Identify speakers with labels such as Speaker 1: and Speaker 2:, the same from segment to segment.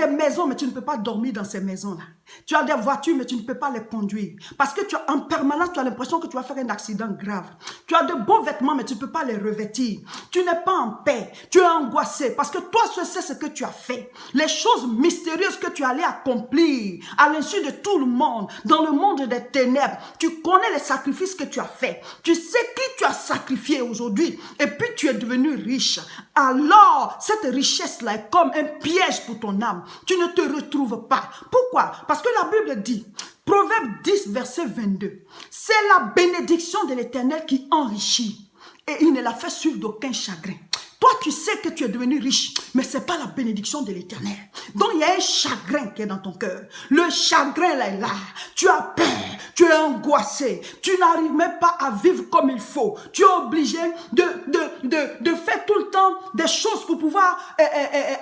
Speaker 1: as des maisons, mais tu ne peux pas dormir dans ces maisons-là. Tu as des voitures, mais tu ne peux pas les conduire. Parce que en permanence, tu as l'impression que tu vas faire un accident grave. Tu as de beaux vêtements, mais tu ne peux pas les revêtir. Tu n'es pas en paix. Tu es angoissé. Parce que toi, tu sais ce que tu as fait. Les choses mystérieuses que tu allais accomplir à l'insu de tout le monde, dans le monde des ténèbres. Tu connais les sacrifices que tu as faits. Tu sais qui tu as sacrifié aujourd'hui. Et puis, tu es devenu riche. Alors, cette richesse-là est comme un piège pour ton âme. Tu ne te retrouves pas. Pourquoi? Parce que la Bible dit, Proverbe 10, verset 22, c'est la bénédiction de l'Éternel qui enrichit et il ne la fait suivre d'aucun chagrin. Toi, tu sais que tu es devenu riche, mais ce n'est pas la bénédiction de l'Éternel. Donc, il y a un chagrin qui est dans ton cœur. Le chagrin là est là. Tu as peur, tu es angoissé, tu n'arrives même pas à vivre comme il faut. Tu es obligé de faire tout le temps des choses pour pouvoir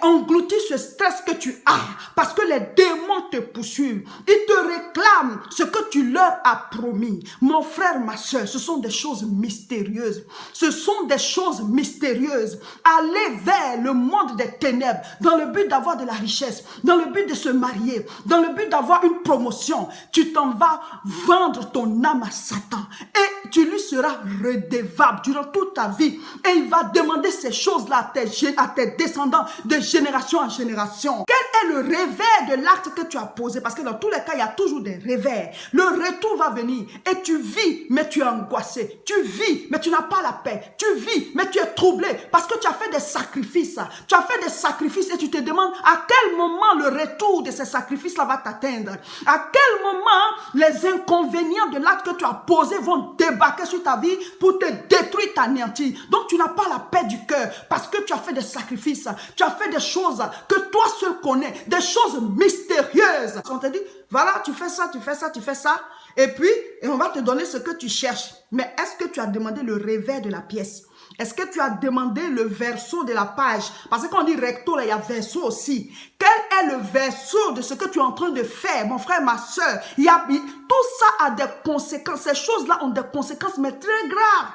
Speaker 1: engloutir ce stress que tu as. Parce que les démons te poursuivent. Ils te réclament ce que tu leur as promis. Mon frère, ma soeur, ce sont des choses mystérieuses. Ce sont des choses mystérieuses. Aller vers le monde des ténèbres dans le but d'avoir de la richesse, dans le but de se marier, dans le but d'avoir une promotion, tu t'en vas vendre ton âme à Satan et tu lui seras redevable durant toute ta vie et il va demander ces choses-là à tes descendants de génération en génération. Quel est le revers de l'acte que tu as posé? Parce que dans tous les cas, il y a toujours des revers. Le retour va venir et tu vis, mais tu es angoissé. Tu vis, mais tu n'as pas la paix. Tu vis, mais tu es troublé parce que tu as fait des sacrifices. Tu as fait des sacrifices et tu te demandes à quel moment le retour de ces sacrifices-là va t'atteindre. À quel moment les inconvénients de l'acte que tu as posé vont débarquer sur ta vie pour te détruire, t'anéantir. Donc tu n'as pas la paix du cœur parce que tu as fait des sacrifices. Tu as fait des choses que toi seul connais, des choses mystérieuses. On te dit, voilà, tu fais ça, tu fais ça, tu fais ça. Et puis, on va te donner ce que tu cherches. Mais est-ce que tu as demandé le revers de la pièce? Est-ce que tu as demandé le verso de la page? Parce que quand on dit recto, là, il y a verso aussi. Quel est le verso de ce que tu es en train de faire, mon frère, ma soeur? Tout ça a des conséquences. Ces choses-là ont des conséquences, mais très graves.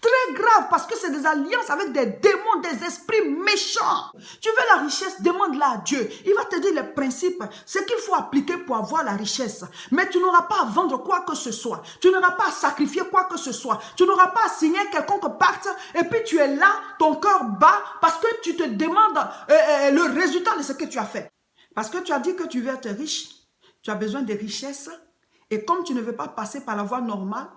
Speaker 1: Très grave parce que c'est des alliances avec des démons, des esprits méchants. Tu veux la richesse, demande-la à Dieu. Il va te dire les principes, ce qu'il faut appliquer pour avoir la richesse. Mais tu n'auras pas à vendre quoi que ce soit. Tu n'auras pas à sacrifier quoi que ce soit. Tu n'auras pas à signer quelconque pacte et puis tu es là, ton cœur bat parce que tu te demandes le résultat de ce que tu as fait. Parce que tu as dit que tu veux être riche. Tu as besoin de richesse et comme tu ne veux pas passer par la voie normale,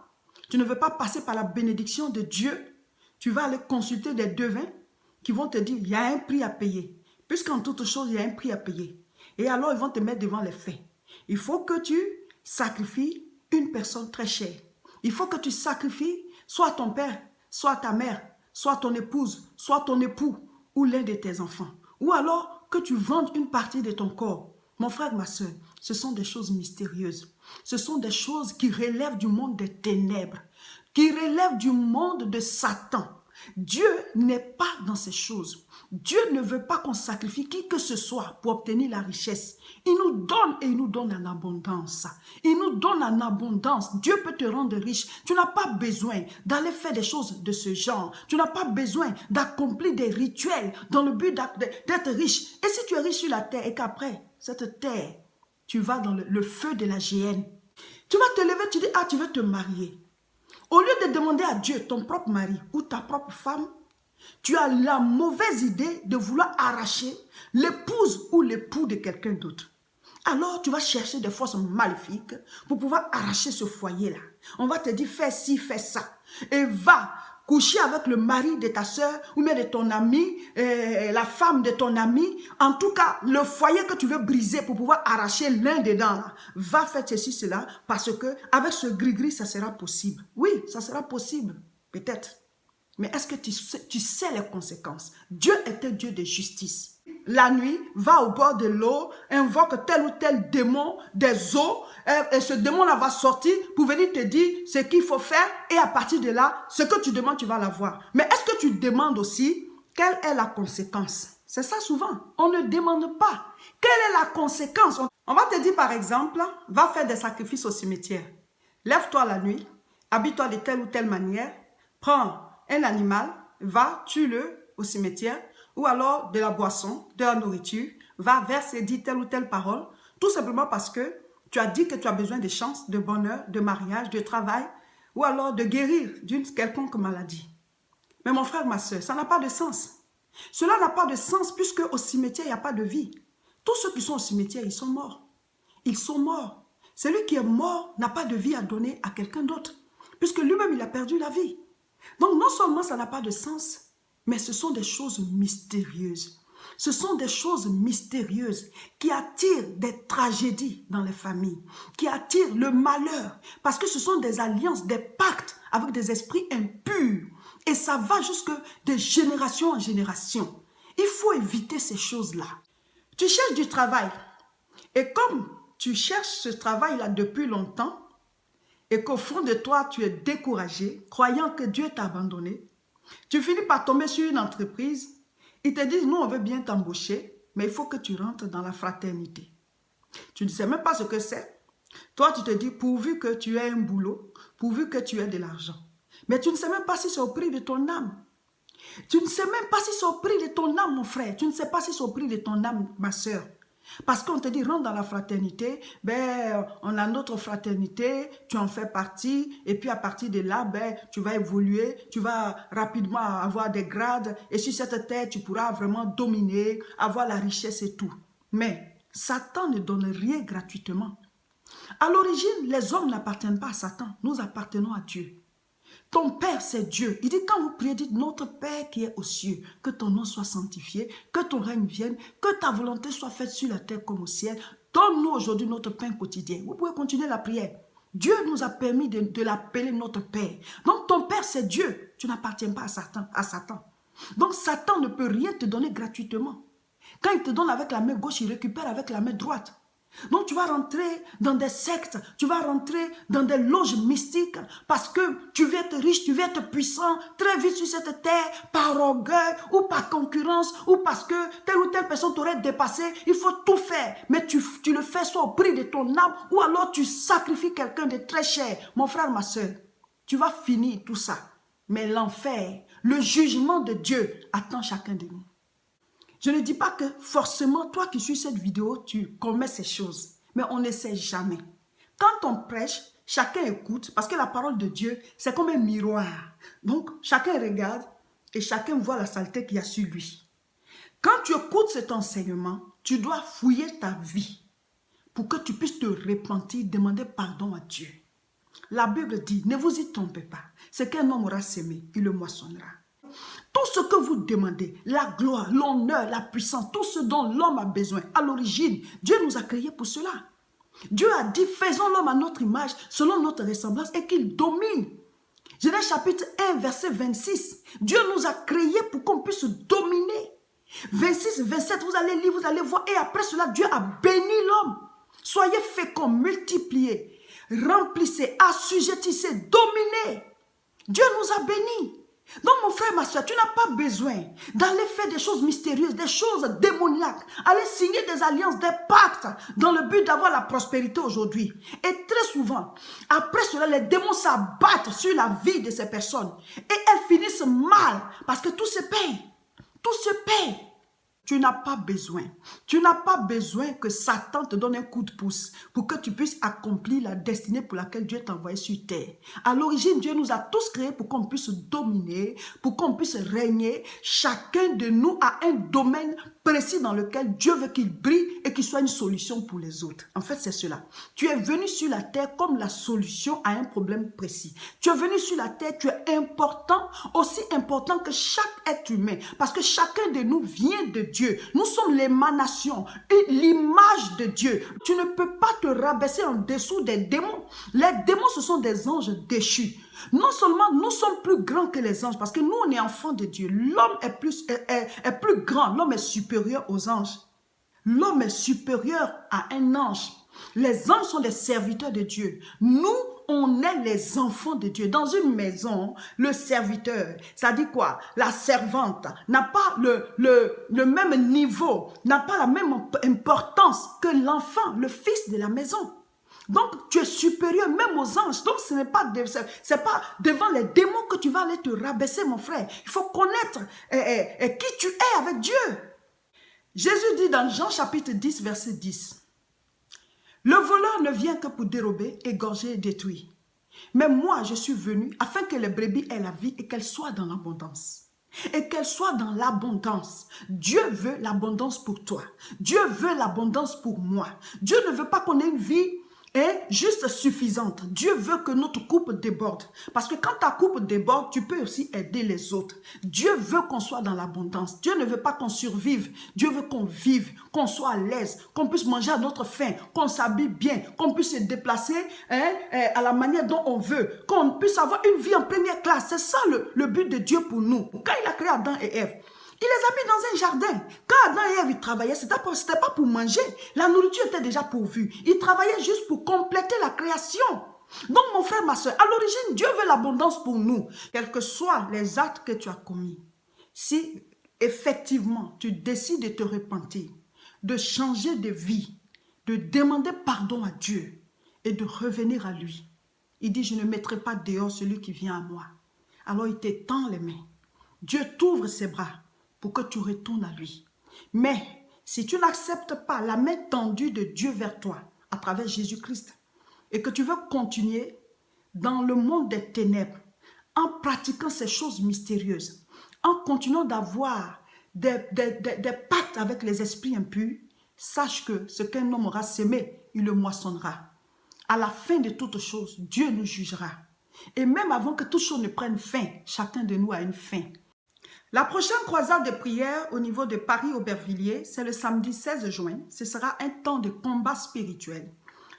Speaker 1: tu ne veux pas passer par la bénédiction de Dieu, tu vas aller consulter des devins qui vont te dire, il y a un prix à payer. Puisqu'en toute chose, il y a un prix à payer. Et alors, ils vont te mettre devant les faits. Il faut que tu sacrifies une personne très chère. Il faut que tu sacrifies soit ton père, soit ta mère, soit ton épouse, soit ton époux, ou l'un de tes enfants. Ou alors que tu vendes une partie de ton corps. Mon frère, ma soeur, ce sont des choses mystérieuses. Ce sont des choses qui relèvent du monde des ténèbres, qui relèvent du monde de Satan. Dieu n'est pas dans ces choses. Dieu ne veut pas qu'on sacrifie qui que ce soit pour obtenir la richesse. Il nous donne et il nous donne en abondance. Il nous donne en abondance. Dieu peut te rendre riche. Tu n'as pas besoin d'aller faire des choses de ce genre. Tu n'as pas besoin d'accomplir des rituels dans le but d'être riche. Et si tu es riche sur la terre et qu'après cette terre, tu vas dans le feu de la géhenne, tu vas te lever, tu dis, ah, tu veux te marier. Au lieu de demander à Dieu ton propre mari ou ta propre femme, tu as la mauvaise idée de vouloir arracher l'épouse ou l'époux de quelqu'un d'autre. Alors, tu vas chercher des forces maléfiques pour pouvoir arracher ce foyer-là. On va te dire, fais ci, fais ça. Et va coucher avec le mari de ta soeur ou bien de ton ami, la femme de ton ami. En tout cas, le foyer que tu veux briser pour pouvoir arracher l'un dedans, là, va faire ceci, cela, parce que avec ce gris-gris, ça sera possible. Oui, ça sera possible, peut-être. Mais est-ce que tu sais les conséquences? Dieu est un Dieu de justice. La nuit, va au bord de l'eau, invoque tel ou tel démon des eaux, et ce démon-là va sortir pour venir te dire ce qu'il faut faire, et à partir de là, ce que tu demandes, tu vas l'avoir. Mais est-ce que tu demandes aussi quelle est la conséquence? C'est ça souvent, on ne demande pas. Quelle est la conséquence? On va te dire par exemple, va faire des sacrifices au cimetière. Lève-toi la nuit, habille-toi de telle ou telle manière, prends un animal, va, tue-le au cimetière, ou alors de la boisson, de la nourriture, va verse et dit telle ou telle parole, tout simplement parce que tu as dit que tu as besoin de chance, de bonheur, de mariage, de travail, ou alors de guérir d'une quelconque maladie. Mais mon frère, ma soeur, ça n'a pas de sens. Cela n'a pas de sens puisque au cimetière, il n'y a pas de vie. Tous ceux qui sont au cimetière, ils sont morts. Ils sont morts. Celui qui est mort n'a pas de vie à donner à quelqu'un d'autre, puisque lui-même, il a perdu la vie. Donc, non seulement ça n'a pas de sens, mais ce sont des choses mystérieuses. Ce sont des choses mystérieuses qui attirent des tragédies dans les familles, qui attirent le malheur, parce que ce sont des alliances, des pactes avec des esprits impurs. Et ça va jusque de génération en génération. Il faut éviter ces choses-là. Tu cherches du travail. Et comme tu cherches ce travail-là depuis longtemps, et qu'au fond de toi, tu es découragé, croyant que Dieu t'a abandonné, tu finis par tomber sur une entreprise. Ils te disent, nous, on veut bien t'embaucher, mais il faut que tu rentres dans la fraternité. Tu ne sais même pas ce que c'est. Toi, tu te dis, pourvu que tu aies un boulot, pourvu que tu aies de l'argent. Mais tu ne sais même pas si c'est au prix de ton âme. Tu ne sais même pas si c'est au prix de ton âme, mon frère. Tu ne sais pas si c'est au prix de ton âme, ma soeur. Parce qu'on te dit, rentre dans la fraternité, ben, on a notre fraternité, tu en fais partie, et puis à partir de là, ben, tu vas évoluer, tu vas rapidement avoir des grades, et sur cette terre, tu pourras vraiment dominer, avoir la richesse et tout. Mais Satan ne donne rien gratuitement. À l'origine, les hommes n'appartiennent pas à Satan, nous appartenons à Dieu. Ton Père, c'est Dieu. Il dit, quand vous priez, dites, notre Père qui est aux cieux, que ton nom soit sanctifié, que ton règne vienne, que ta volonté soit faite sur la terre comme au ciel. Donne-nous aujourd'hui notre pain quotidien. Vous pouvez continuer la prière. Dieu nous a permis de l'appeler notre Père. Donc, ton Père, c'est Dieu. Tu n'appartiens pas à Satan. Donc, Satan ne peut rien te donner gratuitement. Quand il te donne avec la main gauche, il récupère avec la main droite. Donc tu vas rentrer dans des sectes, tu vas rentrer dans des loges mystiques parce que tu veux être riche, tu veux être puissant très vite sur cette terre par orgueil ou par concurrence ou parce que telle ou telle personne t'aurait dépassé. Il faut tout faire, mais tu le fais soit au prix de ton âme ou alors tu sacrifies quelqu'un de très cher. Mon frère, ma soeur, tu vas finir tout ça. Mais l'enfer, le jugement de Dieu attend chacun de nous. Je ne dis pas que forcément, toi qui suis cette vidéo, tu commets ces choses. Mais on ne sait jamais. Quand on prêche, chacun écoute, parce que la parole de Dieu, c'est comme un miroir. Donc, chacun regarde et chacun voit la saleté qu'il y a sur lui. Quand tu écoutes cet enseignement, tu dois fouiller ta vie pour que tu puisses te repentir, demander pardon à Dieu. La Bible dit, ne vous y trompez pas. Ce qu'un homme aura semé, il le moissonnera. Tout ce que vous demandez, la gloire, l'honneur, la puissance, tout ce dont l'homme a besoin, à l'origine, Dieu nous a créés pour cela. Dieu a dit, faisons l'homme à notre image, selon notre ressemblance, et qu'il domine. Genèse chapitre 1, verset 26. Dieu nous a créés pour qu'on puisse dominer. 26, 27, vous allez lire, vous allez voir. Et après cela, Dieu a béni l'homme. Soyez féconds, multipliez, remplissez, assujettissez, dominez. Dieu nous a bénis. Donc mon frère, ma soeur, tu n'as pas besoin d'aller faire des choses mystérieuses, des choses démoniaques, aller signer des alliances, des pactes dans le but d'avoir la prospérité aujourd'hui. Et très souvent, après cela, les démons s'abattent sur la vie de ces personnes et elles finissent mal parce que tout se paye. Tout se paye. Tu n'as pas besoin. Tu n'as pas besoin que Satan te donne un coup de pouce pour que tu puisses accomplir la destinée pour laquelle Dieu t'a envoyé sur terre. À l'origine, Dieu nous a tous créés pour qu'on puisse dominer, pour qu'on puisse régner. Chacun de nous a un domaine précis dans lequel Dieu veut qu'il brille et qu'il soit une solution pour les autres. En fait, c'est cela. Tu es venu sur la terre comme la solution à un problème précis. Tu es venu sur la terre, tu es important, aussi important que chaque être humain. Parce que chacun de nous vient de Dieu. Nous sommes l'émanation, l'image de Dieu. Tu ne peux pas te rabaisser en dessous des démons. Les démons, ce sont des anges déchus. Non seulement nous sommes plus grands que les anges, parce que nous, on est enfants de Dieu. L'homme est plus grand, l'homme est supérieur aux anges. L'homme est supérieur à un ange. Les anges sont des serviteurs de Dieu. Nous, on est les enfants de Dieu. Dans une maison, le serviteur, ça dit quoi? La servante n'a pas le même niveau, n'a pas la même importance que l'enfant, le fils de la maison. Donc, tu es supérieur même aux anges. Donc, ce n'est pas, devant les démons que tu vas aller te rabaisser, mon frère. Il faut connaître qui tu es avec Dieu. Jésus dit dans Jean chapitre 10, verset 10, « Le voleur ne vient que pour dérober, égorger et détruire. Mais moi, je suis venu afin que les brebis aient la vie et qu'elles soient dans l'abondance. » Et qu'elle soit dans l'abondance. Dieu veut l'abondance pour toi. Dieu veut l'abondance pour moi. Dieu ne veut pas qu'on ait une vie juste suffisante. Dieu veut que notre coupe déborde. Parce que quand ta coupe déborde, tu peux aussi aider les autres. Dieu veut qu'on soit dans l'abondance. Dieu ne veut pas qu'on survive. Dieu veut qu'on vive, qu'on soit à l'aise, qu'on puisse manger à notre faim, qu'on s'habille bien, qu'on puisse se déplacer à la manière dont on veut, qu'on puisse avoir une vie en première classe. C'est ça le but de Dieu pour nous. Quand il a créé Adam et Ève, il les a mis dans un jardin. Quand Adam et Ève ils travaillaient, ce n'était pas pour manger. La nourriture était déjà pourvue. Ils travaillaient juste pour compléter la création. Donc mon frère, ma soeur, à l'origine, Dieu veut l'abondance pour nous. Quels que soient les actes que tu as commis, si effectivement tu décides de te repentir, de changer de vie, de demander pardon à Dieu et de revenir à lui, il dit, je ne mettrai pas dehors celui qui vient à moi. Alors il t'étend les mains. Dieu t'ouvre ses bras pour que tu retournes à lui. Mais si tu n'acceptes pas la main tendue de Dieu vers toi à travers Jésus-Christ et que tu veux continuer dans le monde des ténèbres en pratiquant ces choses mystérieuses, en continuant d'avoir des pactes avec les esprits impurs, sache que ce qu'un homme aura sémé, il le moissonnera. À la fin de toutes choses, Dieu nous jugera. Et même avant que toute chose ne prenne fin, chacun de nous a une fin. La prochaine croisade de prière au niveau de Paris-Aubervilliers, c'est le samedi 16 juin. Ce sera un temps de combat spirituel.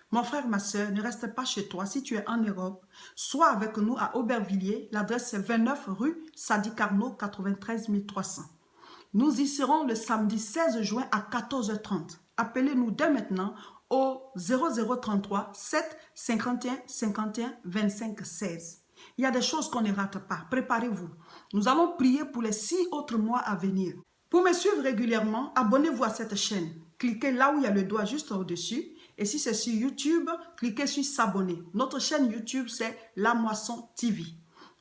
Speaker 1: Mon frère, ma soeur, ne reste pas chez toi. Si tu es en Europe, sois avec nous à Aubervilliers. L'adresse c'est 29 rue Sadi Carnot, 93 300. Nous y serons le samedi 16 juin à 14h30. Appelez-nous dès maintenant au 0033 7 51 51 25 16. Il y a des choses qu'on ne rate pas. Préparez-vous. Nous allons prier pour les 6 autres mois à venir. Pour me suivre régulièrement, abonnez-vous à cette chaîne. Cliquez là où il y a le doigt juste au-dessus. Et si c'est sur YouTube, cliquez sur s'abonner. Notre chaîne YouTube, c'est La Moisson TV.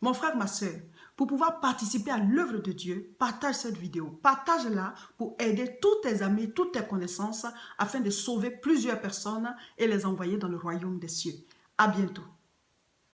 Speaker 1: Mon frère, ma soeur, pour pouvoir participer à l'œuvre de Dieu, partage cette vidéo. Partage-la pour aider tous tes amis, toutes tes connaissances, afin de sauver plusieurs personnes et les envoyer dans le royaume des cieux. À bientôt.